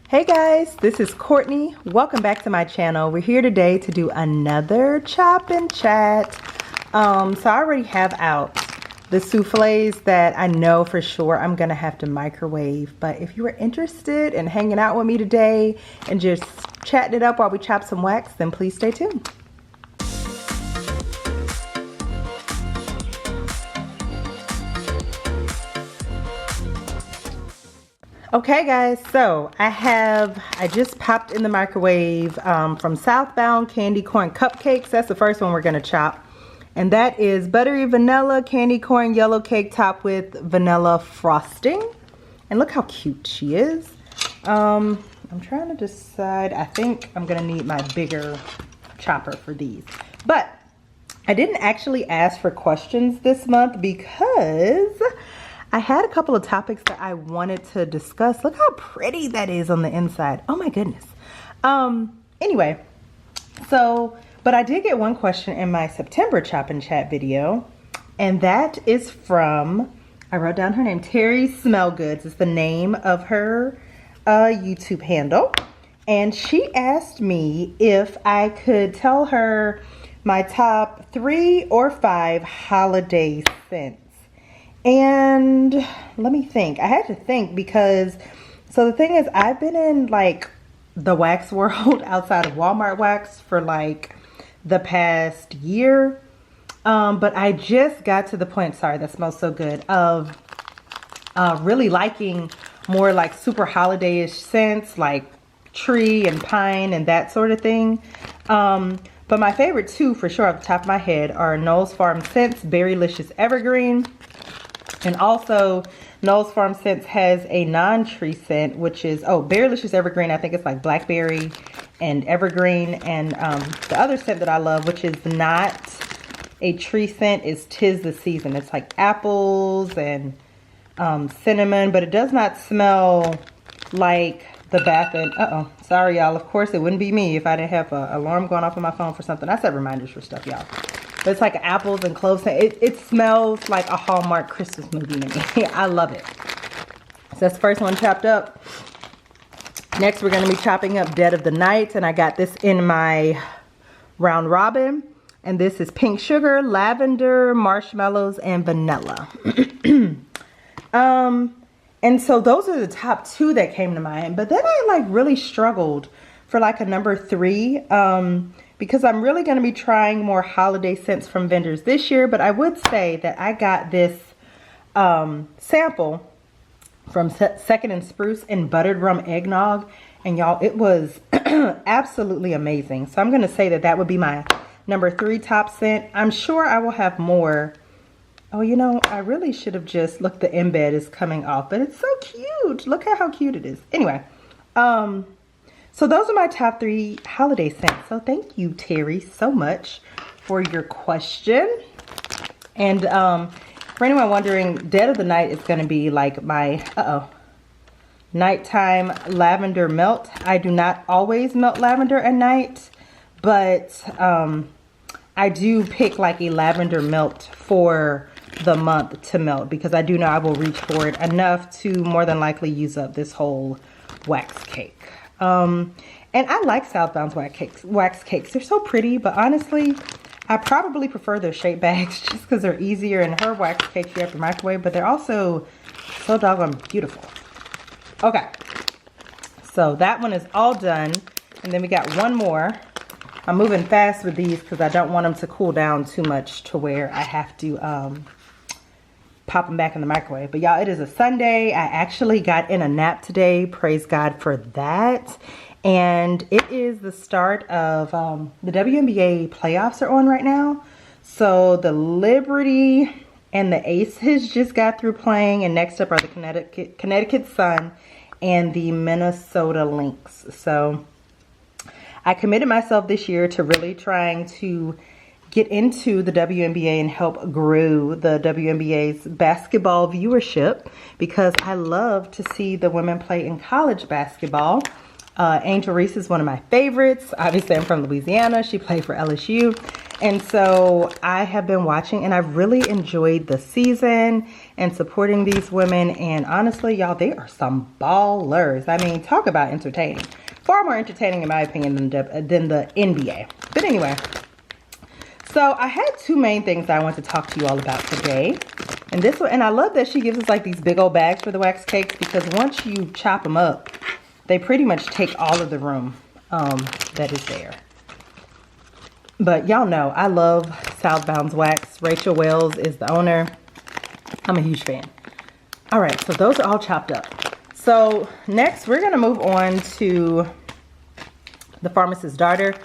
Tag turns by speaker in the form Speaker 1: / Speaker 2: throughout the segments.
Speaker 1: Hey guys, this is Courtney. Welcome back to my channel. We're here today to do another chop and chat. So I already have out the souffles that I know for sure I'm gonna have to microwave. But if you are interested in hanging out with me today and just chatting it up while we chop some wax, then please stay tuned. Okay guys, so I just popped in the microwave from Southbound Candy Corn Cupcakes. That's the first one we're gonna chop. And that is buttery vanilla candy corn yellow cake topped with vanilla frosting. And look how cute she is. I'm trying to decide, I think I'm gonna need my bigger chopper for these. But I didn't actually ask for questions this month because I had a couple of topics that I wanted to discuss. Look how pretty that is on the inside. Oh my goodness. Anyway, but I did get one question in my September Chop and Chat video, and that is from, I wrote down her name, Terry Smellgoods is the name of her YouTube handle. And she asked me if I could tell her my top 3 or 5 holiday scents. And let me think. I had to think because, so the thing is, I've been in like the wax world outside of Walmart wax for like the past year. But I just got to the point, sorry, that smells so good, of really liking more like super holiday-ish scents like tree and pine and that sort of thing. But my favorite 2 for sure off the top of my head are Knoll's Farm Scents Berrylicious Evergreen. And also, Knoll's Farm Scents has a non-tree scent, which is, Berrylicious Evergreen. I think it's like blackberry and evergreen. And the other scent that I love, which is not a tree scent, is 'Tis the Season. It's like apples and cinnamon, but it does not smell like the bath and, sorry y'all. Of course, it wouldn't be me if I didn't have an alarm going off on my phone for something. I set reminders for stuff, y'all. But it's like apples and cloves. It smells like a Hallmark Christmas movie to me. I love it. So that's the first one chopped up. Next, we're going to be chopping up Dead of the Night. And I got this in my round robin. And this is pink sugar, lavender, marshmallows, and vanilla. And so those are the top 2 that came to mind. But then I like really struggled for like a number 3. Because I'm really going to be trying more holiday scents from vendors this year. But I would say that I got this sample from Second and Spruce in buttered rum eggnog. And y'all, it was absolutely amazing. So I'm going to say that that would be my number 3 top scent. I'm sure I will have more. Oh, you know, I really should have just, look, the embed is coming off. But it's so cute. Look at how cute it is. Anyway, so those are my top 3 holiday scents. So thank you, Terry, so much for your question. And for anyone wondering, Dead of the Night is going to be like my, nighttime lavender melt. I do not always melt lavender at night, but I do pick like a lavender melt for the month to melt because I do know I will reach for it enough to more than likely use up this whole wax cake. And I like Southbound's wax cakes. They're so pretty, but honestly, I probably prefer their shape bags just because they're easier. And her wax cakes you have to microwave, but they're also so doggone beautiful. Okay, so that one is all done. And then we got one more. I'm moving fast with these because I don't want them to cool down too much to where I have to pop them back in the microwave. But y'all, it is a Sunday. I actually got in a nap today. Praise God for that. And it is the start of the WNBA playoffs are on right now. So the Liberty and the Aces just got through playing. And next up are the Connecticut Sun and the Minnesota Lynx. So I committed myself this year to really trying to get into the WNBA and help grow the WNBA's basketball viewership because I love to see the women play in college basketball. Angel Reese is one of my favorites. Obviously, I'm from Louisiana. She played for LSU. And so I have been watching and I've really enjoyed the season and supporting these women. And honestly, y'all, they are some ballers. I mean, talk about entertaining. Far more entertaining, in my opinion, than the NBA. But anyway, so I had two main things that I want to talk to you all about today. And this one, and I love that she gives us like these big old bags for the wax cakes, because once you chop them up, they pretty much take all of the room that is there. But y'all know I love Southbound's wax. Rachel Wells is the owner. I'm a huge fan. All right, so those are all chopped up. So next we're gonna move on to the Pharmacist's Daughter.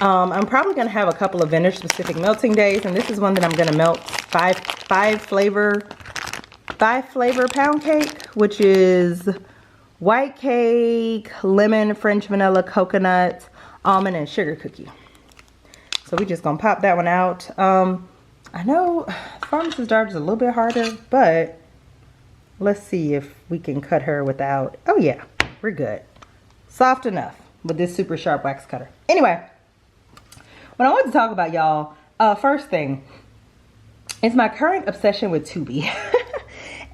Speaker 1: I'm probably gonna have a couple of vendor specific melting days, and this is one that I'm gonna melt five flavor pound cake, which is white cake, lemon, French vanilla, coconut, almond, and sugar cookie. So we just gonna pop that one out. I know Pharmacist's Daughter is a little bit harder, but let's see if we can cut her without, oh yeah, we're good. Soft enough with this super sharp wax cutter. Anyway, what I want to talk about, y'all, first thing is my current obsession with Tubi.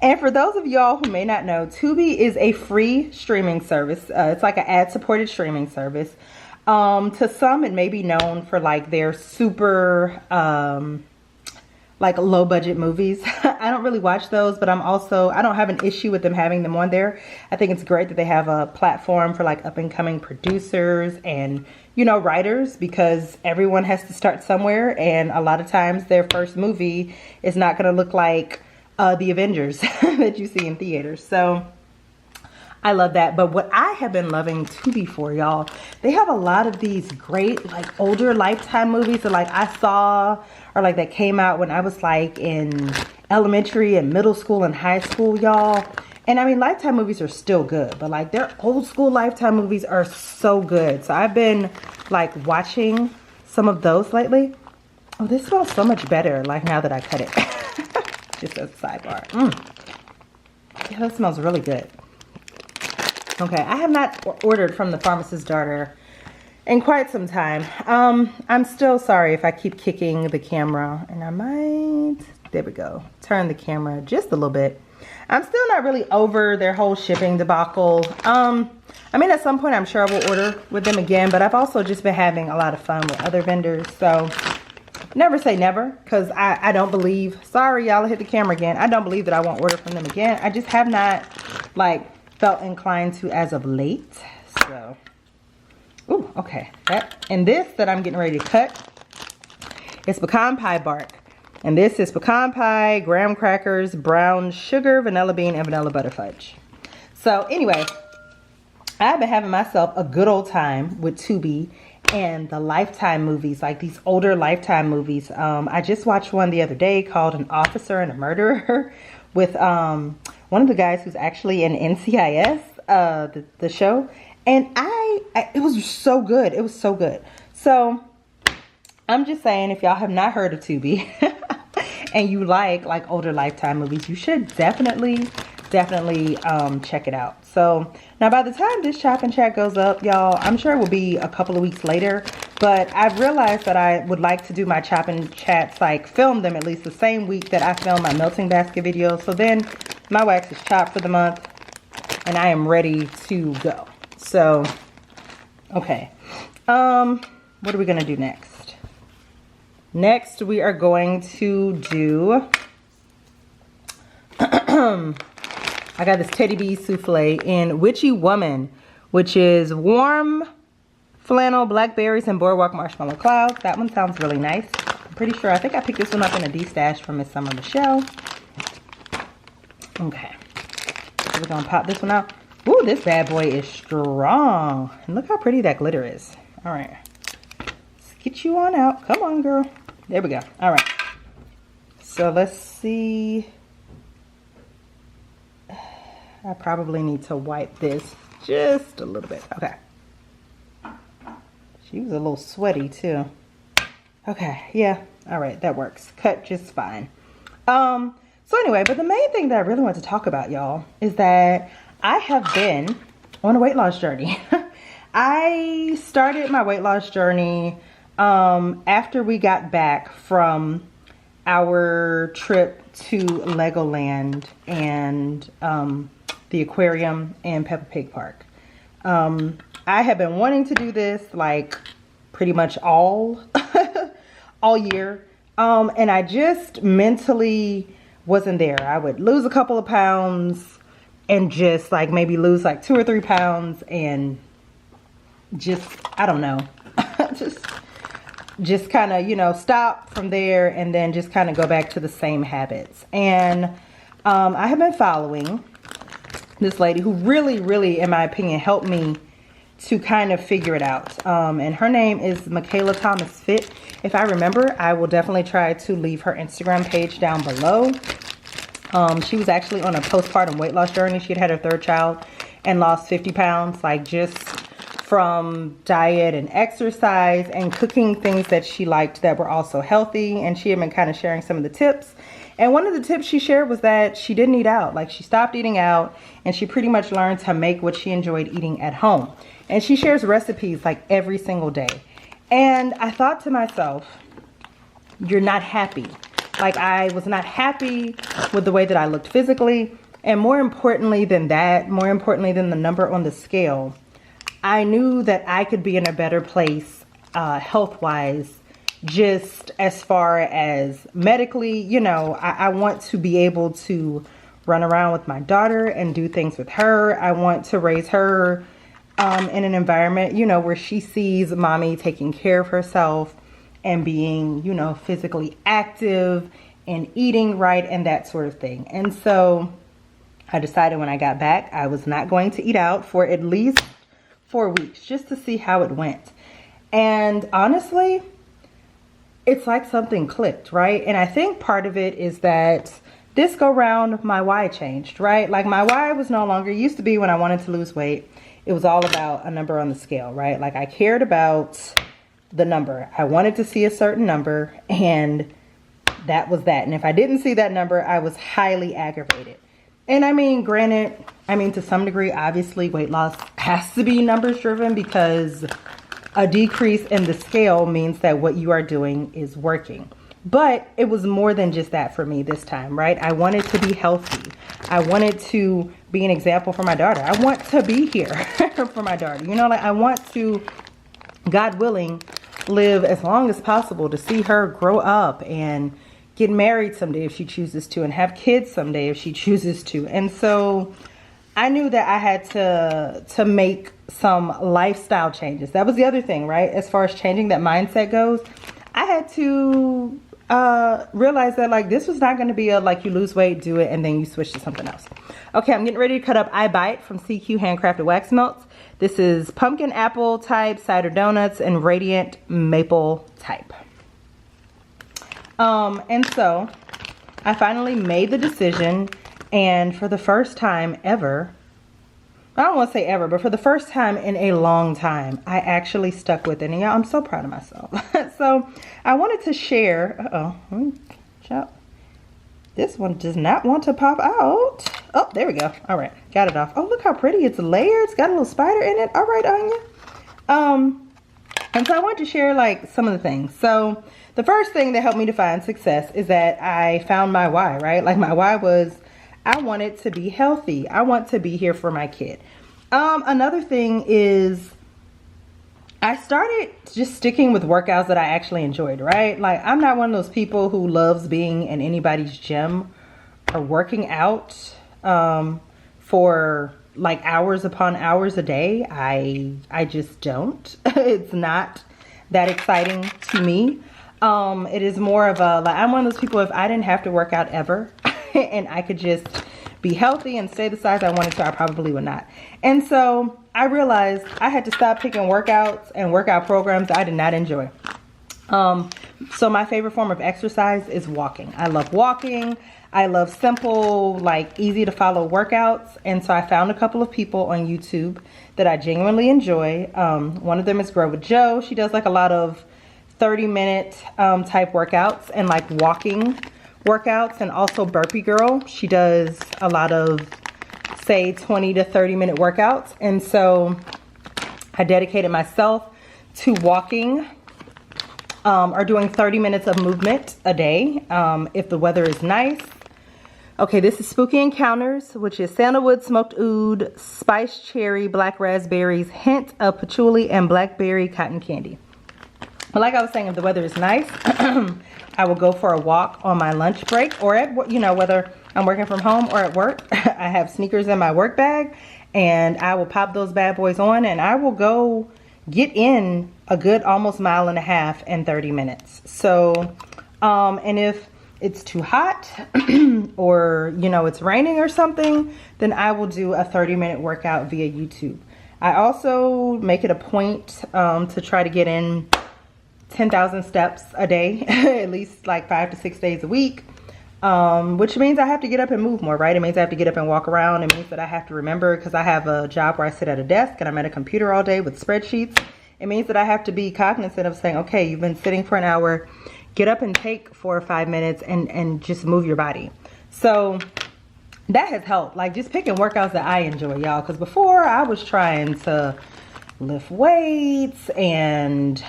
Speaker 1: And for those of y'all who may not know, Tubi is a free streaming service. It's like an ad-supported streaming service. To some, it may be known for like their super like low budget movies. I don't really watch those, but I don't have an issue with them having them on there. I think it's great that they have a platform for like up and coming producers and, you know, writers, because everyone has to start somewhere, and a lot of times their first movie is not going to look like the Avengers that you see in theaters. So I love that. But what I have been loving Tubi for, y'all, they have a lot of these great like older Lifetime movies that like I saw, or like that came out when I was like in elementary and middle school and high school, y'all. And I mean, Lifetime movies are still good, but like their old school Lifetime movies are so good. So I've been like watching some of those lately. Oh, this smells so much better like now that I cut it. Just as a sidebar. Yeah, that smells really good. Okay, I have not ordered from the Pharmacist's Daughter in quite some time. I'm still sorry if I keep kicking the camera, and I might, there we go, turn the camera just a little bit. I'm still not really over their whole shipping debacle. I mean, at some point I'm sure I will order with them again, but I've also just been having a lot of fun with other vendors. So never say never, because I don't believe, sorry y'all, I hit the camera again. I don't believe that I won't order from them again. I just have not like felt inclined to as of late. So, ooh, okay. And this that I'm getting ready to cut is pecan pie bark. And this is pecan pie, graham crackers, brown sugar, vanilla bean, and vanilla butter fudge. So anyway, I've been having myself a good old time with Tubi and the Lifetime movies, like these older Lifetime movies. I just watched one the other day called An Officer and a Murderer with one of the guys who's actually in NCIS, the show. And it was so good. It was so good. So I'm just saying, if y'all have not heard of Tubi and you like older Lifetime movies, you should definitely check it out. So now by the time this Chop and Chat goes up, y'all, I'm sure it will be a couple of weeks later, but I've realized that I would like to do my Chop and Chats, like film them at least the same week that I film my melting basket videos. So then my wax is chopped for the month and I am ready to go. So, okay. What are we going to do next? Next, we are going to do, I got this Teddy B souffle in Witchy Woman, which is warm flannel, blackberries, and boardwalk marshmallow clouds. That one sounds really nice. I'm pretty sure, I think I picked this one up in a D-stash from Miss Summer Michelle. Okay. So we're going to pop this one out. Ooh, this bad boy is strong. And look how pretty that glitter is. All right. Let's get you on out. Come on, girl. There we go. All right. So let's see. I probably need to wipe this just a little bit. Okay. She was a little sweaty too. Okay, yeah. All right, that works. Cut just fine. So anyway, but the main thing that I really want to talk about, y'all, is that I have been on a weight loss journey. I started my weight loss journey after we got back from our trip to Legoland and the aquarium and Peppa Pig Park. I have been wanting to do this like pretty much all year, and I just mentally wasn't there. I would lose a couple of pounds and just like maybe lose like 2 or 3 pounds and just, I don't know, just kind of, you know, stop from there and then just kind of go back to the same habits. And I have been following this lady who really, in my opinion, helped me to kind of figure it out. And her name is Michaela Thomas Fit. If I remember, I will definitely try to leave her Instagram page down below. She was actually on a postpartum weight loss journey. She had her 3rd child and lost 50 pounds, like just from diet and exercise and cooking things that she liked that were also healthy. And she had been kind of sharing some of the tips. And one of the tips she shared was that she didn't eat out. Like, she stopped eating out and she pretty much learned to make what she enjoyed eating at home. And she shares recipes like every single day. And I thought to myself, you're not happy. Like, I was not happy with the way that I looked physically. And more importantly than that, more importantly than the number on the scale, I knew that I could be in a better place health-wise, just as far as medically. You know, I want to be able to run around with my daughter and do things with her. I want to raise her in an environment, you know, where she sees mommy taking care of herself and being, you know, physically active and eating right and that sort of thing. And so I decided when I got back, I was not going to eat out for at least 4 weeks just to see how it went. And honestly, it's like something clicked, right? And I think part of it is that this go round, my why changed, right? Like, my why was no longer, used to be when I wanted to lose weight, it was all about a number on the scale, right? Like, I cared about the number. I wanted to see a certain number, and that was that. And if I didn't see that number, I was highly aggravated. And I mean, granted, to some degree, obviously weight loss has to be numbers driven, because a decrease in the scale means that what you are doing is working. But it was more than just that for me this time, right? I wanted to be healthy. I wanted to be an example for my daughter. I want to be here for my daughter. You know, like, I want to, God willing, live as long as possible to see her grow up and get married someday if she chooses to, and have kids someday if she chooses to. And so I knew that I had to make some lifestyle changes. That was the other thing, right? As far as changing that mindset goes, I had to realize that, like, this was not going to be a, like, you lose weight, do it, and then you switch to something else. Okay, I'm getting ready to cut up I Bite from CQ Handcrafted Wax Melts. This is pumpkin apple type, cider donuts, and radiant maple type. And so I finally made the decision, and for the first time ever, I don't want to say ever, but for the first time in a long time, I actually stuck with it. And yeah, I'm so proud of myself. So I wanted to share, this one does not want to pop out. Oh, there we go. All right, got it off. Oh, look how pretty. It's layered. It's got a little spider in it. All right, Anya. And so I wanted to share, like, some of the things. So the first thing that helped me define success is that I found my why, right? Like, my why was, I wanted to be healthy. I want to be here for my kid. Another thing is, I started just sticking with workouts that I actually enjoyed, right? Like, I'm not one of those people who loves being in anybody's gym or working out for like hours upon hours a day. I just don't. It's not that exciting to me. It is more of a, like, I'm one of those people, if I didn't have to work out ever and I could just be healthy and stay the size I wanted to, I probably would not. And so I realized I had to stop picking workouts and workout programs I did not enjoy. So my favorite form of exercise is walking. I love walking. I love simple, like, easy to follow workouts. And so I found a couple of people on YouTube that I genuinely enjoy. One of them is Grow with Jo. She does like a lot of 30-minute type workouts and like walking workouts, and also Burpee Girl. She does a lot of, say, 20 to 30-minute workouts. And so I dedicated myself to walking or doing 30 minutes of movement a day if the weather is nice. Okay, this is Spooky Encounters, which is sandalwood, smoked oud, spiced cherry, black raspberries, hint of patchouli, and blackberry cotton candy. But like I was saying, if the weather is nice, I will go for a walk on my lunch break, or at, you know, whether I'm working from home or at work. I have sneakers in my work bag, and I will pop those bad boys on, and I will go get in a good almost mile and a half in 30 minutes. So, and if it's too hot or, you know, it's raining or something, then I will do a 30-minute workout via YouTube. I also make it a point to try to get in 10,000 steps a day, at least like 5 to 6 days a week, which means I have to get up and move more, right? It means I have to get up and walk around. It means that I have to remember, because I have a job where I sit at a desk and I'm at a computer all day with spreadsheets. It means that I have to be cognizant of saying, okay, you've been sitting for an hour, get up and take 4 or 5 minutes and just move your body. So that has helped, like just picking workouts that I enjoy, y'all, because before I was trying to lift weights and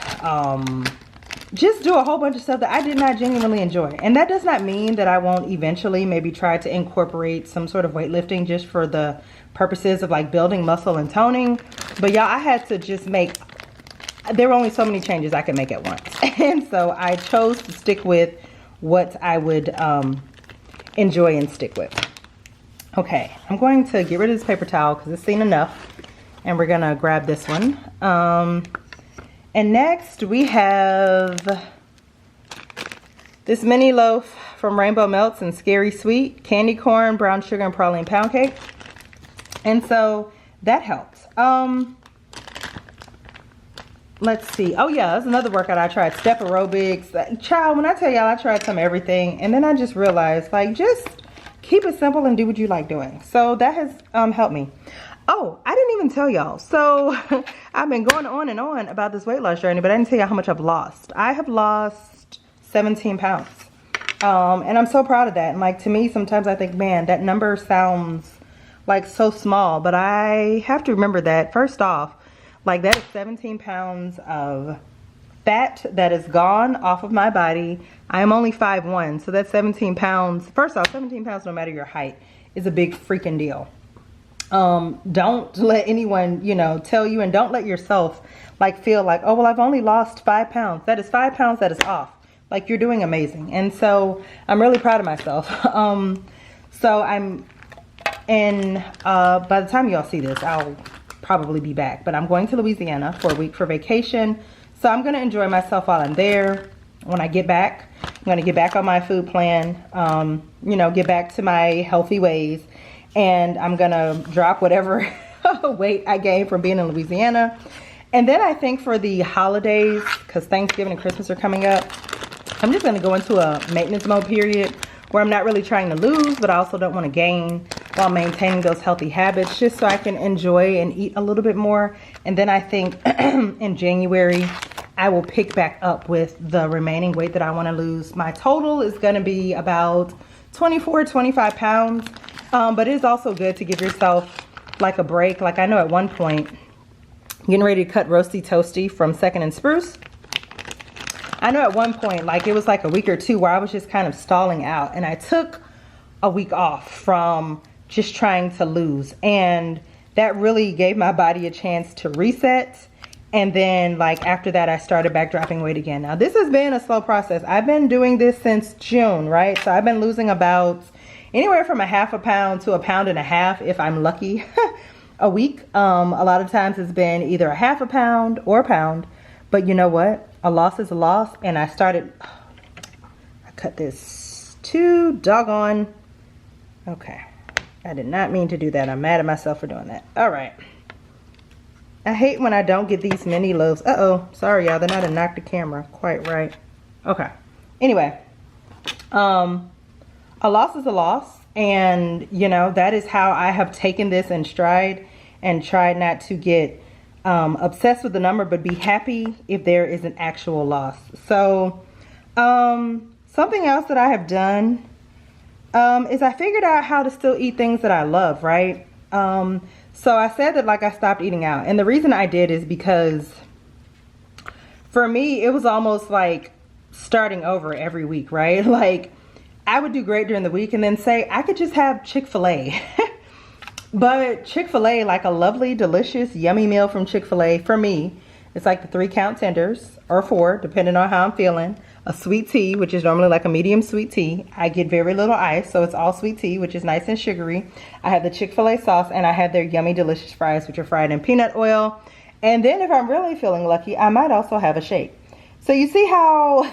Speaker 1: just do a whole bunch of stuff that I did not genuinely enjoy. And that does not mean that I won't eventually maybe try to incorporate some sort of weightlifting just for the purposes of like building muscle and toning. But y'all, I had to just there were only so many changes I could make at once. And so I chose to stick with what I would enjoy and stick with. Okay, I'm going to get rid of this paper towel because it's seen enough. And we're gonna grab this one. And next we have this mini loaf from Rainbow Melts and Scary Sweet, candy corn, brown sugar, and praline pound cake. And so that helps. Let's see. Oh yeah, that's another workout I tried. Step aerobics. Child, when I tell y'all I tried some everything, and then I just realized, like, just keep it simple and do what you like doing. So that has helped me. Oh, I didn't even tell y'all. So I've been going on and on about this weight loss journey, but I didn't tell y'all how much I've lost. I have lost 17 pounds. And I'm so proud of that. And like, to me, sometimes I think, man, that number sounds like so small, but I have to remember that first off, like that is 17 pounds of fat that is gone off of my body. I am only 5'1", so that's 17 pounds. First off, 17 pounds, no matter your height, is a big freaking deal. Don't let anyone, you know, tell you, and don't let yourself like feel like, oh, well, I've only lost 5 pounds. That is 5 pounds that is off. Like, you're doing amazing. And so I'm really proud of myself. So I'm in, by the time y'all see this, I'll probably be back, but I'm going to Louisiana for a week for vacation. So I'm going to enjoy myself while I'm there. When I get back, I'm going to get back on my food plan, you know, get back to my healthy ways. And I'm gonna drop whatever weight I gained from being in Louisiana. And then I think for the holidays, because Thanksgiving and Christmas are coming up, I'm just gonna go into a maintenance mode period where I'm not really trying to lose, but I also don't want to gain while maintaining those healthy habits, just so I can enjoy and eat a little bit more. And then I think in January, I will pick back up with the remaining weight that I want to lose. My total is gonna be about 24, 25 pounds. But it is also good to give yourself like a break. Like, I know at one point, getting ready to cut Roasty Toasty from Second and Spruce, I know at one point, like, it was like a week or two where I was just kind of stalling out. And I took a week off from just trying to lose. And that really gave my body a chance to reset. And then, like, after that, I started back dropping weight again. Now, this has been a slow process. I've been doing this since June, right? So I've been losing about anywhere from a ½ pound to 1.5 pounds, if I'm lucky, a week. A lot of times it's been either a ½ pound or a pound. But you know what? A loss is a loss. And I cut this too doggone. Okay. I did not mean to do that. I'm mad at myself for doing that. All right. I hate when I don't get these mini loaves. Uh-oh. Sorry, y'all. They're not gonna knock the camera quite right. Okay. Anyway. A loss is a loss, and you know, that is how I have taken this in stride and tried not to get obsessed with the number, but be happy if there is an actual loss. So something else that I have done is I figured out how to still eat things that I love, right? So I said that like I stopped eating out, and the reason I did is because for me it was almost like starting over every week, right? Like I would do great during the week and then say I could just have Chick-fil-A. But Chick-fil-A, like a lovely, delicious, yummy meal from Chick-fil-A, for me, it's like the 3-count tenders, or 4, depending on how I'm feeling. A sweet tea, which is normally like a medium sweet tea. I get very little ice, so it's all sweet tea, which is nice and sugary. I have the Chick-fil-A sauce, and I have their yummy, delicious fries, which are fried in peanut oil. And then if I'm really feeling lucky, I might also have a shake. So you see how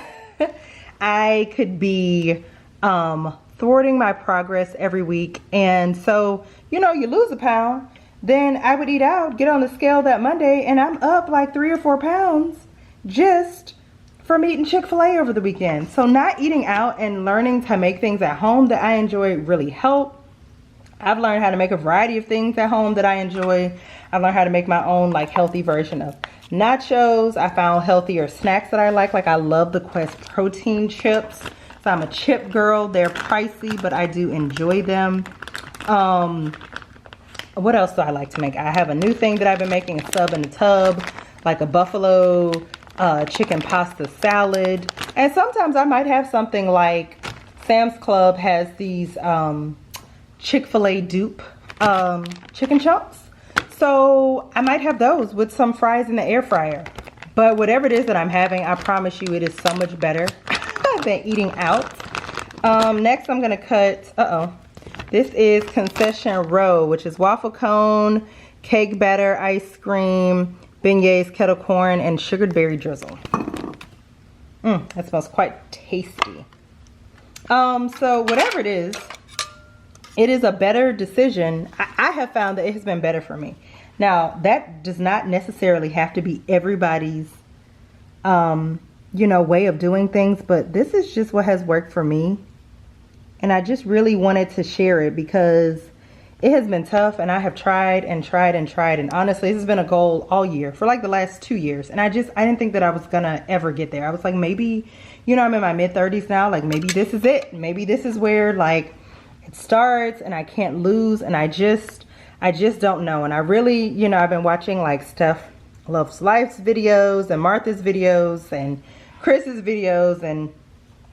Speaker 1: I could be thwarting my progress every week. And so, you know, you lose a pound, then I would eat out, get on the scale that Monday, and I'm up like 3 or 4 pounds just from eating Chick-fil-A over the weekend. So not eating out and learning to make things at home that I enjoy really help. I've learned how to make a variety of things at home that I enjoy. I've learned how to make my own like healthy version of nachos. I found healthier snacks that I like I love the Quest protein chips. So I'm a chip girl. They're pricey, but I do enjoy them. What else do I like to make? I have a new thing that I've been making, a sub in a tub, like a buffalo chicken pasta salad. And sometimes I might have something like Sam's Club has these Chick-fil-A dupe chicken chunks. So I might have those with some fries in the air fryer. But whatever it is that I'm having, I promise you it is so much better than eating out. Next I'm gonna cut, this is Concession Row, which is waffle cone, cake batter, ice cream, beignets, kettle corn, and sugared berry drizzle. That smells quite tasty. So whatever it is a better decision. I have found that it has been better for me. Now that does not necessarily have to be everybody's you know, way of doing things, but this is just what has worked for me. And I just really wanted to share it because it has been tough, and I have tried and tried and tried. And honestly, this has been a goal all year for like the last 2 years. And I didn't think that I was gonna ever get there. I was like, maybe, you know, I'm in my mid-30s now. Like maybe this is it. Maybe this is where like it starts and I can't lose. And I just don't know. And I really, you know, I've been watching like Steph Loves Life's videos and Martha's videos and Chris's videos, and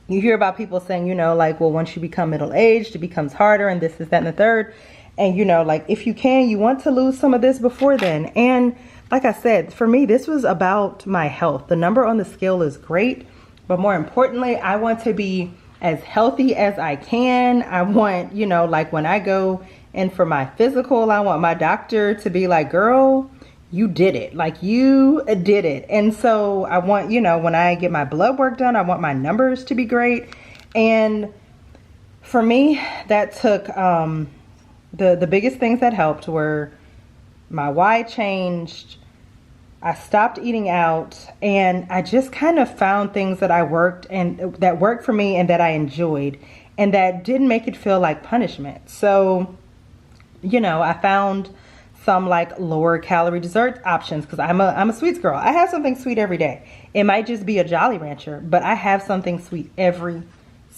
Speaker 1: you hear about people saying, you know, like, well, once you become middle-aged, it becomes harder, and this is that and the third. And, you know, like, if you can, you want to lose some of this before then. And like I said, for me, this was about my health. The number on the scale is great, but more importantly, I want to be as healthy as I can. I want, you know, like when I go in for my physical, I want my doctor to be like, girl, you did it. Like you did it. And so I want, you know, when I get my blood work done, I want my numbers to be great. And for me, that took the biggest things that helped were my why changed. I stopped eating out, and I just kind of found things that that worked for me and that I enjoyed, and that didn't make it feel like punishment. So, you know, I found some like lower calorie dessert options because I'm a sweets girl. I have something sweet every day. It might just be a Jolly Rancher, but I have something sweet every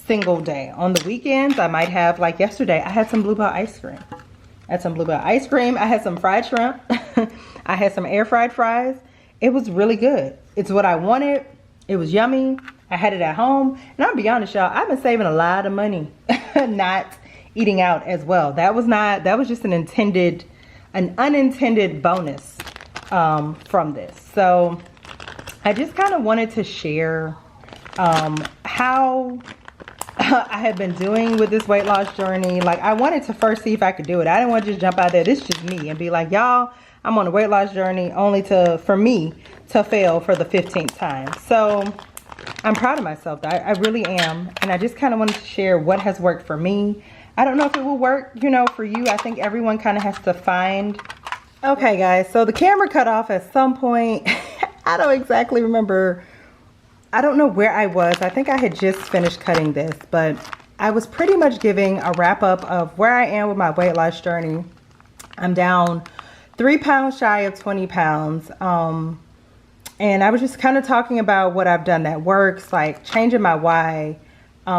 Speaker 1: single day. On the weekends, I might have, like yesterday, I had some Bluebell ice cream. I had some fried shrimp. I had some air fried fries. It was really good. It's what I wanted. It was yummy. I had it at home. And I'll be honest, y'all, I've been saving a lot of money not eating out as well. That was just an unintended bonus from this. So I just kind of wanted to share how I have been doing with this weight loss journey. Like, I wanted to first see if I could do it. I didn't want to just jump out there, this is just me, and be like, y'all, I'm on a weight loss journey, only for me to fail for the 15th time. So I'm proud of myself. I really am. And I just kind of wanted to share what has worked for me. I don't know if it will work, you know, for you. I think everyone kind of has to find. Okay, guys, so the camera cut off at some point. I don't exactly remember. I don't know where I was. I think I had just finished cutting this, but I was pretty much giving a wrap up of where I am with my weight loss journey. I'm down 3 pounds shy of 20 pounds. And I was just kind of talking about what I've done that works, like changing my why,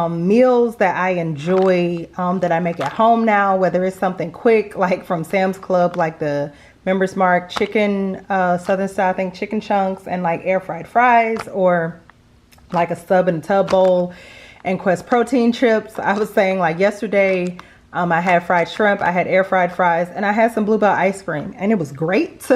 Speaker 1: meals that I enjoy that I make at home now, whether it's something quick like from Sam's Club, like the Members Mark chicken, Southern style, I think chicken chunks and like air fried fries, or like a sub and tub bowl and Quest protein chips. I was saying like yesterday, I had fried shrimp, I had air fried fries, and I had some Bluebell ice cream, and it was great.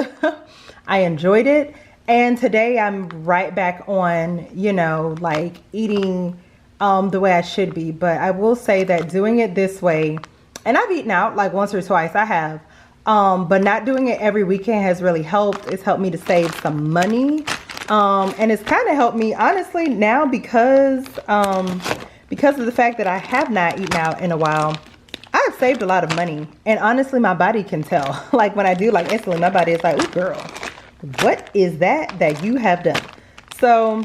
Speaker 1: I enjoyed it. And today I'm right back on, you know, like eating the way I should be. But I will say that doing it this way, and I've eaten out like once or twice, I have, but not doing it every weekend has really helped. It's helped me to save some money. And it's kind of helped me honestly now because of the fact that I have not eaten out in a while. I've saved a lot of money, and honestly my body can tell. Like when I do, like instantly my body is like, ooh girl, what is that you have done? So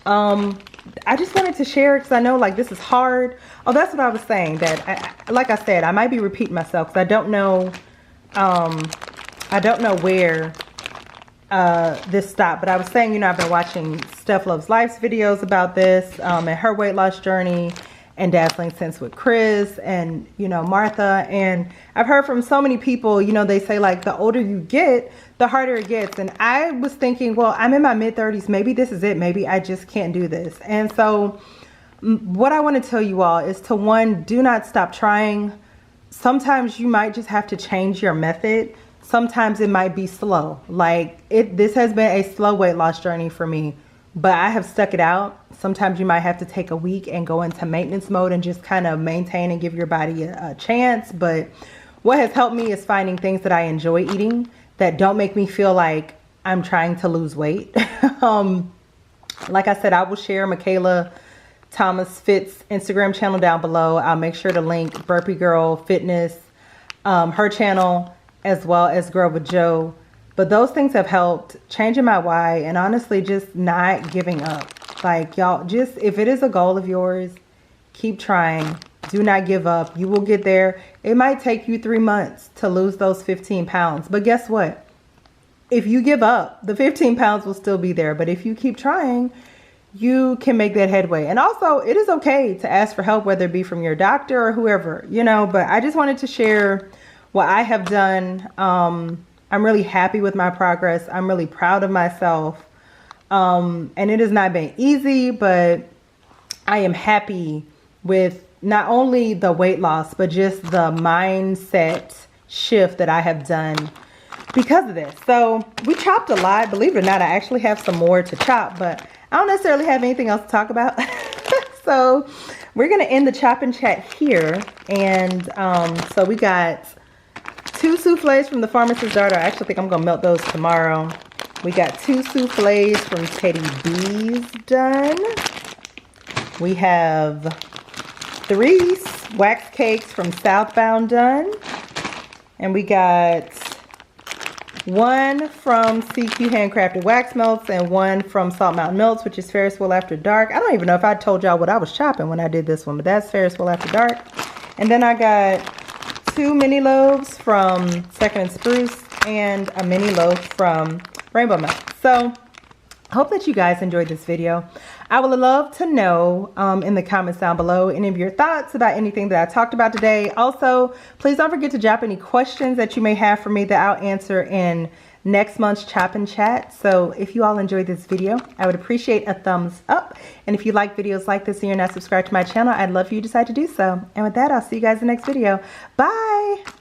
Speaker 1: I just wanted to share because I know like this is hard. Oh, that's what I was saying, that like I said, I might be repeating myself because I don't know where this stopped. But I was saying, you know, I've been watching Steph Loves Life's videos about this and her weight loss journey, and Dazzling Sense with Chris and, you know, Martha. And I've heard from so many people, you know, they say like the older you get, the harder it gets. And I was thinking, well, I'm in my mid-30s. Maybe this is it. Maybe I just can't do this. And so what I want to tell you all is to, one, do not stop trying. Sometimes you might just have to change your method. Sometimes it might be slow. Like this has been a slow weight loss journey for me, but I have stuck it out. Sometimes you might have to take a week and go into maintenance mode and just kind of maintain and give your body a chance. But what has helped me is finding things that I enjoy eating that don't make me feel like I'm trying to lose weight. Like I said, I will share Michaela Thomas Fit's Instagram channel down below. I'll make sure to link Burpee Girl Fitness, her channel, as well as Girl with Joe. But those things have helped changing my why, and honestly just not giving up. Like y'all, just if it is a goal of yours, keep trying. Do not give up. You will get there. It might take you 3 months to lose those 15 pounds. But guess what? If you give up, the 15 pounds will still be there. But if you keep trying, you can make that headway. And also, it is okay to ask for help, whether it be from your doctor or whoever, you know. But I just wanted to share what I have done. I'm really happy with my progress. I'm really proud of myself. And it has not been easy, but I am happy with not only the weight loss, but just the mindset shift that I have done because of this. So we chopped a lot. Believe it or not, I actually have some more to chop, but I don't necessarily have anything else to talk about. So we're going to end the chop and chat here. And so we got 2 souffles from the Pharmacist's Daughter. I actually think I'm going to melt those tomorrow. We got 2 souffles from Teddy B's done. We have 3 wax cakes from Southbound done. And we got 1 from CQ Handcrafted Wax Melts and 1 from Salt Mountain Melts, which is Ferris Wheel After Dark. I don't even know if I told y'all what I was chopping when I did this one, but that's Ferris Wheel After Dark. And then I got 2 mini loaves from Second and Spruce and a mini loaf from Rainbow Milk. So I hope that you guys enjoyed this video. I would love to know in the comments down below any of your thoughts about anything that I talked about today. Also, please don't forget to drop any questions that you may have for me that I'll answer in next month's Chop and Chat. So if you all enjoyed this video, I would appreciate a thumbs up. And if you like videos like this and you're not subscribed to my channel, I'd love for you to decide to do so. And with that, I'll see you guys in the next video. Bye!